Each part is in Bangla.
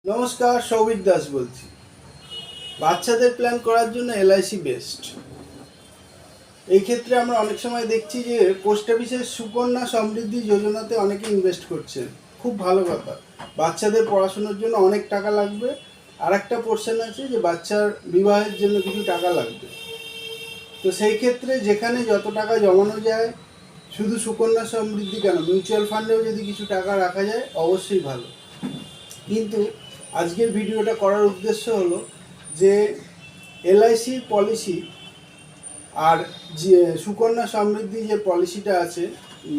নমস্কার, সৌভিক দাস বলছি। বাচ্চাদের প্ল্যান করার জন্য এলআইসি বেস্ট। এই ক্ষেত্রে আমরা অনেক সময় দেখছি যে পোস্ট অফিসের সুকন্যা সমৃদ্ধি যোজনাতে অনেকে ইনভেস্ট করছেন। খুব ভালো কথা। বাচ্চাদের পড়াশোনার জন্য অনেক টাকা লাগবে। আর একটা পোর্শন আছে যে বাচ্চার বিবাহের জন্য কিছু টাকা লাগবে। তো সেই ক্ষেত্রে যেখানে যত টাকা জমানো যায়, শুধু সুকন্যা সমৃদ্ধি কেন, মিউচুয়াল ফান্ডেও যদি কিছু টাকা রাখা যায় অবশ্যই ভালো। কিন্তু আজকের ভিডিওটা করার উদ্দেশ্য হলো যে এলআইসি পলিসি আর যে সুকন্যা সমৃদ্ধি যে পলিসিটা আছে,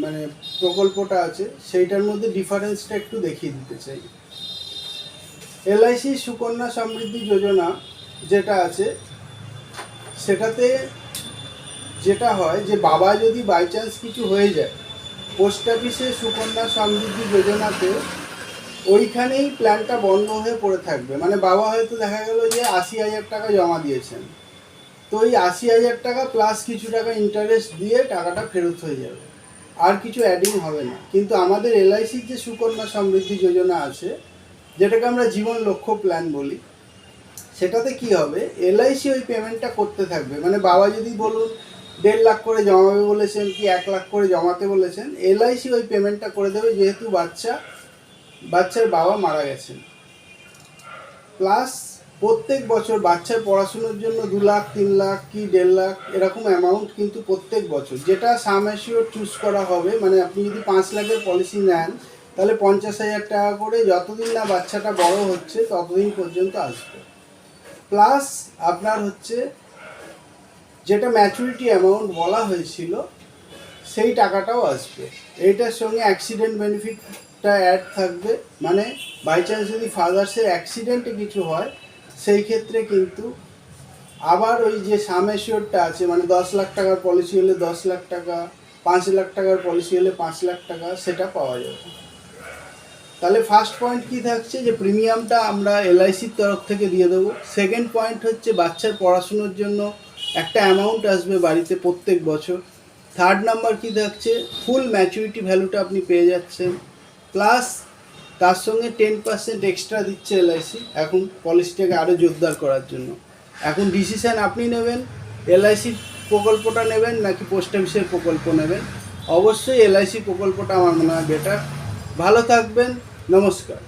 মানে প্রকল্পটা আছে, সেইটার মধ্যে ডিফারেন্সটা একটু দেখিয়ে দিতে চাই। এলআইসি সুকন্যা সমৃদ্ধি যোজনা যেটা আছে, সেটাতে যেটা হয় যে বাবা যদি বাই চান্স কিছু হয়ে যায়, পোস্ট অফিসে সুকন্যা সমৃদ্ধি যোজনাতে ওইখানেই প্ল্যানটা বন্ধ হয়ে পড়ে থাকবে। মানে বাবা হয়তো দেখা গেল যে ৮০,০০০ টাকা জমা দিয়েছেন, তো ওই ৮০,০০০ টাকা প্লাস কিছু টাকা ইন্টারেস্ট দিয়ে টাকাটা ফেরত হয়ে যাবে, আর কিছু অ্যাডিং হবে না। কিন্তু আমাদের এলআইসির যে সুকন্যা সমৃদ্ধি যোজনা আছে, যেটাকে আমরা জীবন লক্ষ্য প্ল্যান বলি, সেটাতে কি হবে, এলআইসি ওই পেমেন্টটা করতে থাকবে। মানে বাবা যদি বলুন ১.৫ লাখ করে জমাবে বলেছেন কি ১ লাখ করে জমাতে বলেছেন, এলআইসি ওই পেমেন্টটা করে দেবে, যেহেতু বাচ্চার বাবা মারা গেছেন। প্লাস প্রত্যেক বছর বাচ্চার পড়াশোনার জন্য ২ লাখ ৩ লাখ কি ১.৫ লাখ এরকম অ্যামাউন্ট কিন্তু প্রত্যেক বছর, যেটা সাম অ্যাসিওর চুজ করা হবে। মানে আপনি যদি ৫ লাখের পলিসি নেন, তাহলে ৫০,০০০ টাকা করে যতদিন না বাচ্চাটা বড় হচ্ছে ততদিন পর্যন্ত আসবে। প্লাস আপনার হচ্ছে যেটা ম্যাচুরিটি অ্যামাউন্ট বলা হয়েছিল, সেই টাকাটাও আসবে। এইটার সঙ্গে অ্যাক্সিডেন্ট বেনিফিটটা অ্যাড থাকবে। মানে বাই চান্স যদি ফাদার্সের অ্যাক্সিডেন্টে কিছু হয়, সেই ক্ষেত্রে কিন্তু আবার ওই যে সাম অ্যাসিওরটা আছে, মানে ১০ লাখ টাকার পলিসি হলে ১০ লাখ টাকা, ৫ লাখ টাকার পলিসি হলে ৫ লাখ টাকা, সেটা পাওয়া যাবে। তাহলে ফার্স্ট পয়েন্ট কী থাকছে, যে প্রিমিয়ামটা আমরা এলআইসির তরফ থেকে দিয়ে দেবো। সেকেন্ড পয়েন্ট হচ্ছে বাচ্চার পড়াশুনোর জন্য একটা অ্যামাউন্ট আসবে বাড়িতে প্রত্যেক বছর। থার্ড নাম্বার কী থাকছে, ফুল ম্যাচুরিটি ভ্যালুটা আপনি পেয়ে যাচ্ছেন। প্লাস তার সঙ্গে 10% এক্সট্রা দিচ্ছে এলআইসি এখন পলিসিটাকে আরও জোরদার করার জন্য। এখন ডিসিশান আপনি নেবেন, এলআইসির প্রকল্পটা নেবেন নাকি পোস্ট অফিসের প্রকল্প নেবেন। অবশ্যই এলআইসি প্রকল্পটা আমার মনে হয় বেটার। ভালো থাকবেন, নমস্কার।